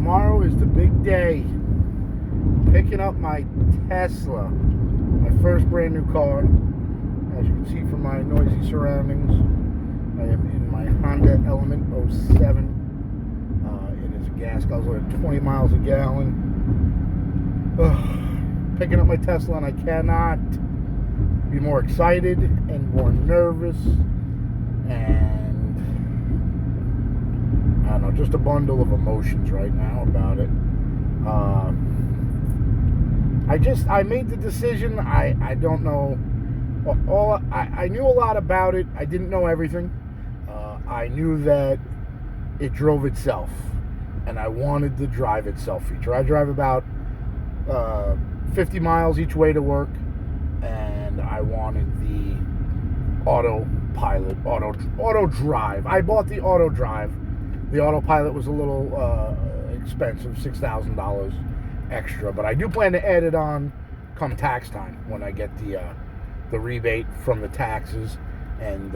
tomorrow is the big day. Picking up my Tesla, my first brand new car. As you can see from my noisy surroundings, I am in my Honda Element 07. It is a gas guzzler at 20 miles a gallon. Picking up my Tesla, and I cannot be more excited and more nervous, and I don't know, just a bundle of emotions right now about it. I made the decision. I don't know. I knew a lot about it. I didn't know everything. I knew that it drove itself, and I wanted the drive itself feature. I drive about 50 miles each way to work, and I wanted the autopilot, auto drive. I bought the auto drive. The autopilot was a little expensive, $6,000 extra, but I do plan to add it on come tax time when I get the rebate from the taxes, and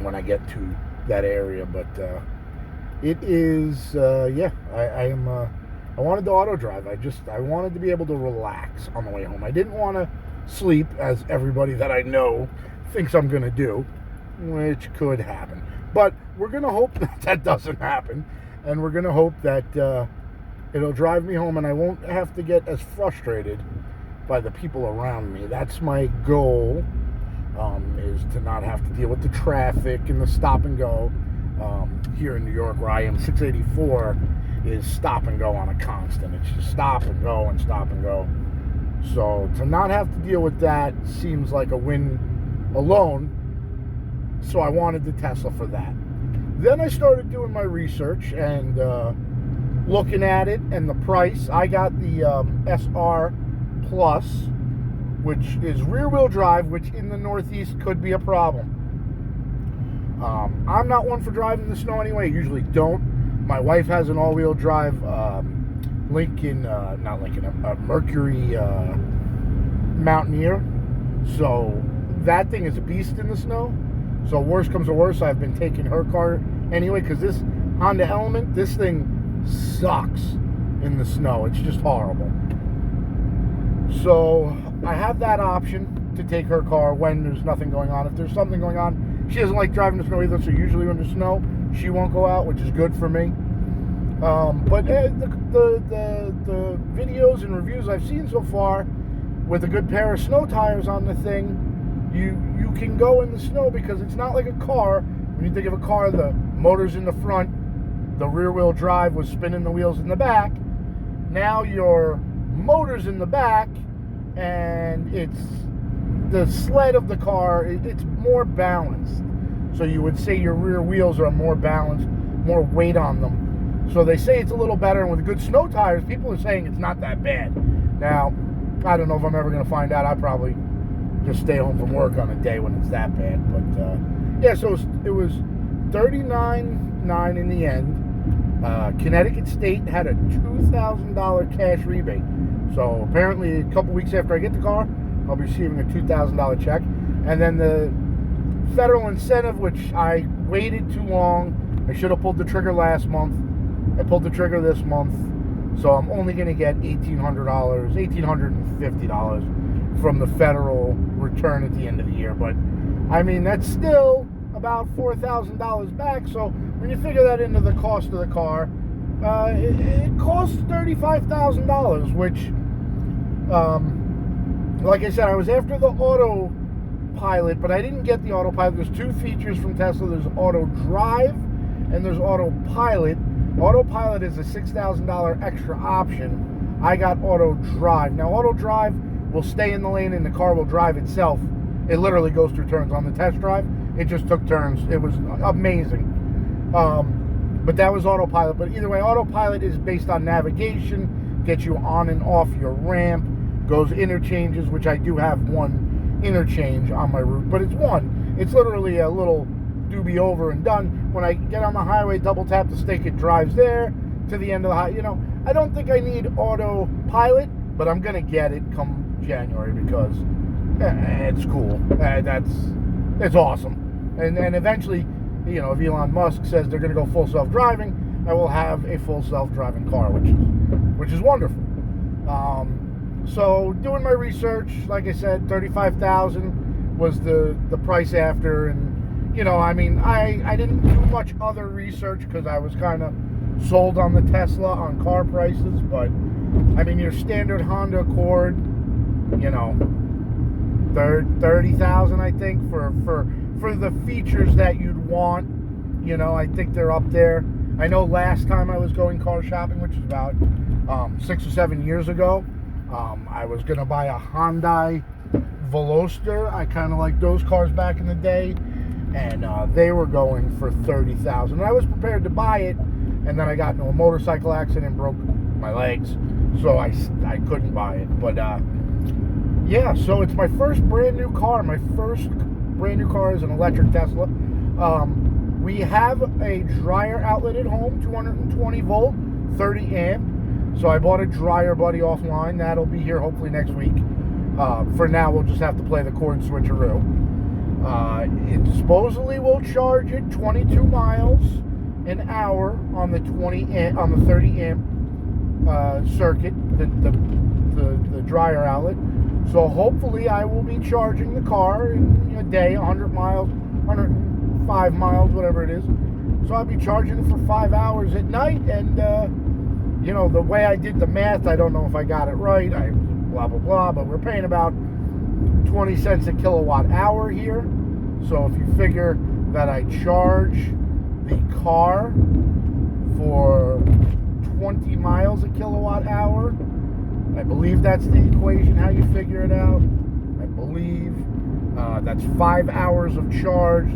when I get to that area. But it is I wanted the auto drive. I wanted to be able to relax on the way home. I didn't want to sleep, as everybody that I know thinks I'm going to do, which could happen. But we're going to hope that doesn't happen, and we're going to hope that it'll drive me home and I won't have to get as frustrated by the people around me. That's my goal, is to not have to deal with the traffic and the stop and go. Here in New York, where I am, 684 is stop and go on a constant. It's just stop and go and stop and go. So to not have to deal with that seems like a win alone. So I wanted the Tesla for that. Then I started doing my research and looking at it and the price. I got the SR Plus, which is rear-wheel drive, which in the Northeast could be a problem. I'm not one for driving in the snow anyway. I usually don't. My wife has an all-wheel drive Mercury Mountaineer. So that thing is a beast in the snow. So worst comes to worst, I've been taking her car anyway, because this Honda Element, this thing sucks in the snow. It's just horrible. So I have that option to take her car when there's nothing going on. If there's something going on, she doesn't like driving in the snow either, so usually when there's snow, she won't go out, which is good for me. But the videos and reviews I've seen so far, with a good pair of snow tires on the thing, you can go in the snow, because it's not like a car. When you think of a car, the motor's in the front, the rear-wheel drive was spinning the wheels in the back. Now your motor's in the back, and it's the sled of the car. It's more balanced. So you would say your rear wheels are more balanced, more weight on them. So they say it's a little better, and with good snow tires, people are saying it's not that bad. Now, I don't know if I'm ever going to find out. I probably just stay home from work on a day when it's that bad. But yeah, so it was $39.9 in the end. Connecticut State had a $2,000 cash rebate. So apparently a couple weeks after I get the car, I'll be receiving a $2,000 check. And then the federal incentive, which I waited too long. I should have pulled the trigger last month. I pulled the trigger this month. So I'm only going to get $1,850 from the federal return at the end of the year. But, I mean, that's still about $4,000 back. So when you figure that into the cost of the car, it costs $35,000, which, like I said, I was after the autopilot, but I didn't get the autopilot. There's two features from Tesla. There's auto drive and there's autopilot. Autopilot is a $6,000 extra option. I got auto drive. Now, auto drive will stay in the lane and the car will drive itself. It literally goes through turns. On the test drive, it just took turns. It was amazing. But that was autopilot. But either way, autopilot is based on navigation, gets you on and off your ramp, goes interchanges, which I do have one interchange on my route, but it's one. It's literally a little doobie over and done. When I get on the highway, double tap the stick, it drives there to the end of the highway. You know, I don't think I need autopilot, but I'm going to get it come January because it's cool. It's awesome. And then eventually, you know, if Elon Musk says they're going to go full self-driving, I will have a full self-driving car, which is wonderful. So doing my research, like I said, $35,000 was the price after, and I mean, I didn't do much other research because I was kind of sold on the Tesla on car prices. But I mean, your standard Honda Accord, 30,000, I think, for the features that you'd want. I think they're up there. I know last time I was going car shopping, which was about 6 or 7 years ago, I was going to buy a Hyundai Veloster. I kind of like those cars back in the day, and they were going for 30,000. And I was prepared to buy it, and then I got into a motorcycle accident and broke my legs, so I couldn't buy it. But yeah, so it's my first brand new car. My first brand new car is an electric Tesla. We have a dryer outlet at home, 220 volt, 30 amp. So I bought a dryer buddy offline. That'll be here hopefully next week. For now, we'll just have to play the cord switcheroo. It supposedly will charge it 22 miles an hour on the 30 amp circuit, the dryer outlet. So hopefully I will be charging the car in a day, 100 miles, 105 miles, whatever it is. So I'll be charging it for 5 hours at night, and the way I did the math, I don't know if I got it right, blah blah blah, but we're paying about 20 cents a kilowatt hour here. So if you figure that I charge the car for 20 miles a kilowatt hour, I believe that's the equation, how you figure it out. I believe that's 5 hours of charge.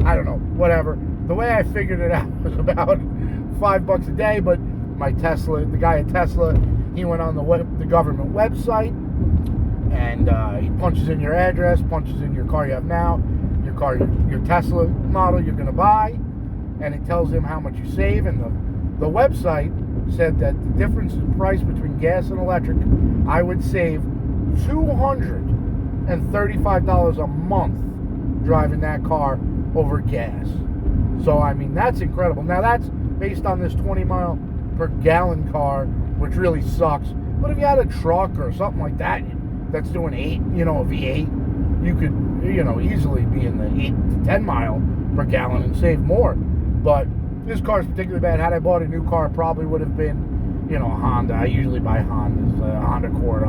I don't know, whatever. The way I figured it out was about $5 a day, but my Tesla, the guy at Tesla, he went on the government website, and he punches in your address, punches in your car you have now, your Tesla model you're going to buy, and it tells him how much you save. And the website said that the difference in price between gas and electric, I would save $235 a month driving that car over gas. So I mean, that's incredible. Now that's based on this 20 mile per gallon car, which really sucks. But if you had a truck or something like that that's doing 8, a V8, you could easily be in the 8 to 10 mile per gallon and save more. But this car's particularly bad. Had I bought a new car, it probably would have been a Honda. I usually buy Hondas, Honda Accord,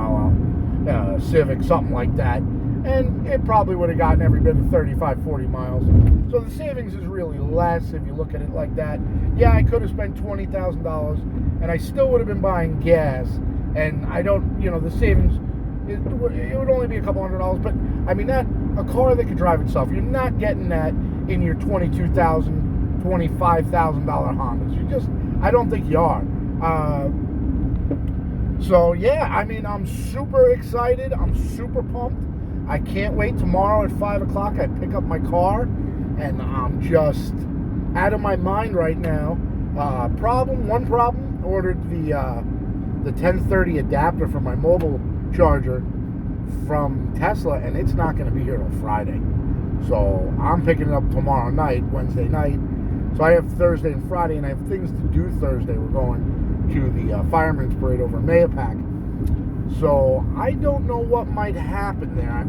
Civic, something like that, and it probably would have gotten every bit of 35, 40 miles. So the savings is really less if you look at it like that. Yeah, I could have spent $20,000, and I still would have been buying gas, and I don't, the savings, it would only be a couple $100, but I mean, that a car that could drive itself, you're not getting that in your $22,000, $25,000 Hondas. I don't think you are. So yeah, I mean, I'm super excited. I'm super pumped. I can't wait. Tomorrow at 5 o'clock, I pick up my car, and I'm just out of my mind right now. One problem, ordered the 1030 adapter for my mobile charger from Tesla, and it's not going to be here till Friday. So I'm picking it up tomorrow night, Wednesday night. So I have Thursday and Friday, and I have things to do Thursday. We're going to the Fireman's Parade over in Mahopac. So I don't know what might happen there. I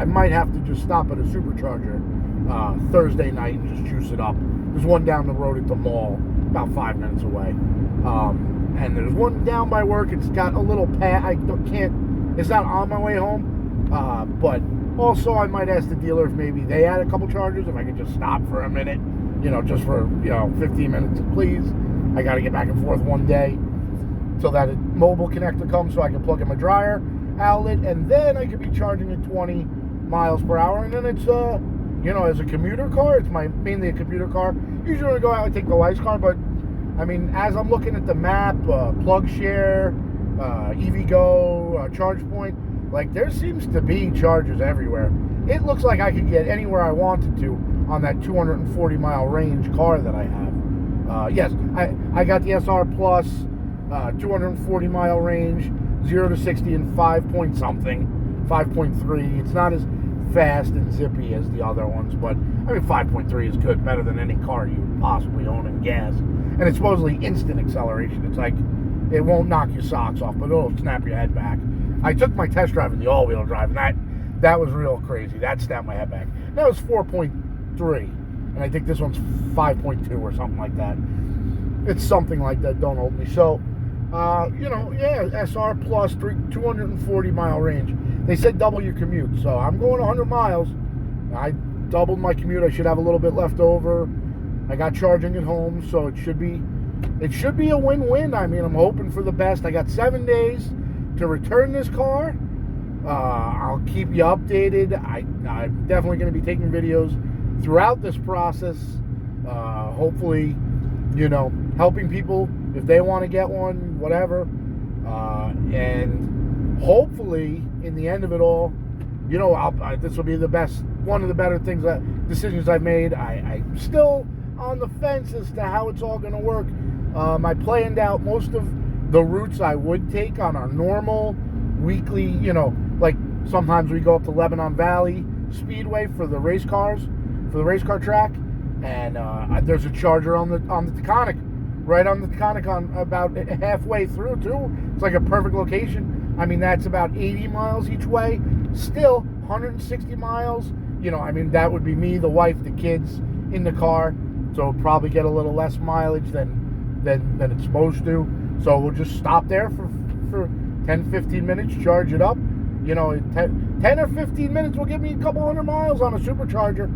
might have to just stop at a supercharger Thursday night and just juice it up. There's one down the road at the mall, about 5 minutes away. And there's one down by work. It's got a little pad. It's not on my way home. But also I might ask the dealer if maybe they had a couple chargers, if I could just stop for a minute, just for 15 minutes, please. I got to get back and forth one day till that mobile connector comes, so I can plug in my dryer outlet, and then I could be charging at 20 miles per hour. And then it's as a commuter car, it's mainly a commuter car. Usually when I go out, I take the wife's car, but I mean, as I'm looking at the map, PlugShare, EVgo, ChargePoint, like, there seems to be chargers everywhere. It looks like I could get anywhere I wanted to on that 240 mile range car that I have. Yes, I got the SR Plus, 240 mile range, 0 to 60 in 5.3. It's not as fast and zippy as the other ones, but I mean, 5.3 is good, better than any car you would possibly own in gas. And it's supposedly instant acceleration. It's like, it won't knock your socks off, but it'll snap your head back. I took my test drive in the all-wheel drive, and that was real crazy. That snapped my head back. That was 4.3, and I think this one's 5.2 or something like that. It's something like that, don't hold me. So, SR plus 240-mile range. They said double your commute, so I'm going 100 miles. I doubled my commute. I should have a little bit left over. I got charging at home, so it should be a win-win. I mean, I'm hoping for the best. I got 7 days to return this car. I'll keep you updated. I'm definitely going to be taking videos throughout this process. Hopefully, helping people if they want to get one, whatever. And hopefully, in the end of it all, this will be one of the better decisions I've made. I'm still on the fence as to how it's all going to work. I planned out most of the routes I would take on our normal weekly, like sometimes we go up to Lebanon Valley Speedway for the race car track, and there's a charger on the Taconic, right on the Taconic, on about halfway through too. It's like a perfect location. I mean, that's about 80 miles each way. Still 160 miles. That would be me, the wife, the kids in the car. So it'll probably get a little less mileage than it's supposed to. So we'll just stop there for 10, 15 minutes, charge it up. 10 or 15 minutes will give me a couple hundred miles on a supercharger.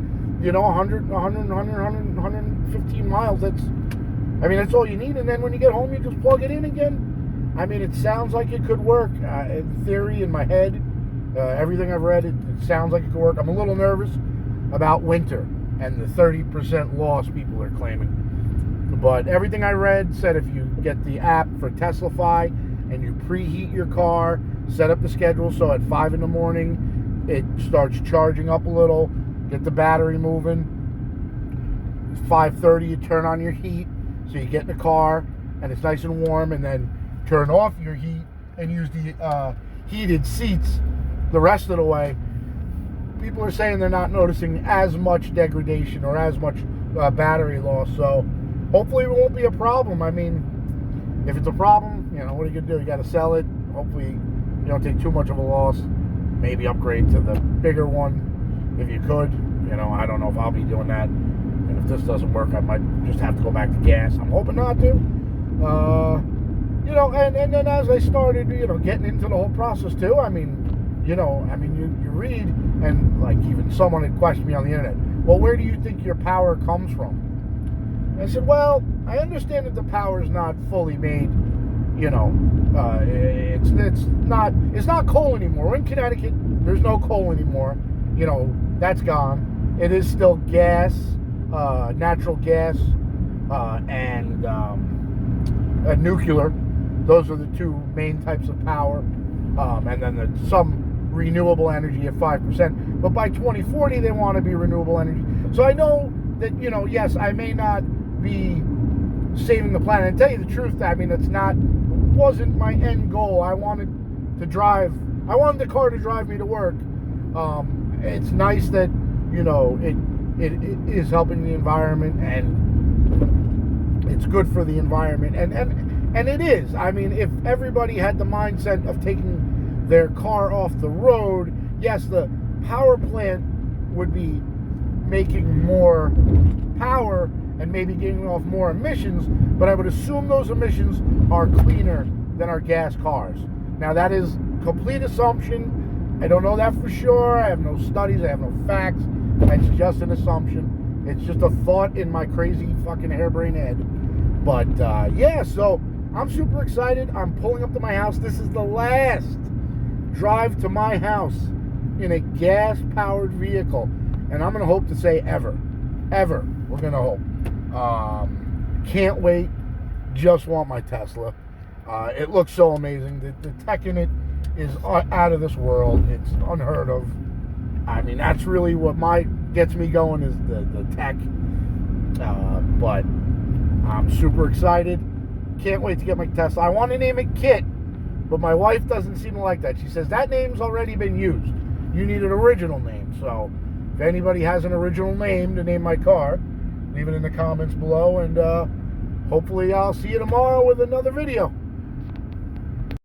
115 miles. That's all you need. And then when you get home, you just plug it in again. I mean, it sounds like it could work. In theory, in my head, everything I've read, it sounds like it could work. I'm a little nervous about winter and the 30% loss people are claiming. But everything I read said if you get the app for Teslafy and you preheat your car, set up the schedule so at 5 in the morning it starts charging up a little, get the battery moving. 5:30 you turn on your heat, so you get in the car and it's nice and warm, and then turn off your heat and use the heated seats the rest of the way. People are saying they're not noticing as much degradation or as much battery loss, so hopefully it won't be a problem. I mean, if it's a problem, what are you going to do? You got to sell it. Hopefully you don't take too much of a loss. Maybe upgrade to the bigger one if you could. I don't know if I'll be doing that. And if this doesn't work, I might just have to go back to gas. I'm hoping not to. And then as I started, getting into the whole process too, you read, and like even someone had questioned me on the internet, well, where do you think your power comes from? And I said, well, I understand that the power is not fully made, it's not coal anymore. We're in Connecticut, there's no coal anymore, that's gone. It is still gas, natural gas, and nuclear. Those are the two main types of power, and then some renewable energy at 5%. But by 2040, they want to be renewable energy. So I know that, yes, I may not be saving the planet. And tell you the truth, wasn't my end goal. I wanted the car to drive me to work. It's nice that, it is helping the environment, and it's good for the environment. And it is. I mean, if everybody had the mindset of taking their car off the road, yes, the power plant would be making more power and maybe getting off more emissions, but I would assume those emissions are cleaner than our gas cars. Now, that is complete assumption. I don't know that for sure. I have no studies. I have no facts. It's just an assumption. It's just a thought in my crazy fucking harebrained head. But, so I'm super excited. I'm pulling up to my house. This is the last drive to my house in a gas-powered vehicle. And I'm going to hope to say ever. Ever. We're going to hope. Can't wait. Just want my Tesla. It looks so amazing. The tech in it is out of this world. It's unheard of. I mean, that's really what gets me going is the tech. But I'm super excited. Can't wait to get my Tesla. I want to name it Kit, but my wife doesn't seem to like that. She says that name's already been used. You need an original name. So If anybody has an original name to name my car, leave it in the comments below, and hopefully I'll see you tomorrow with another video.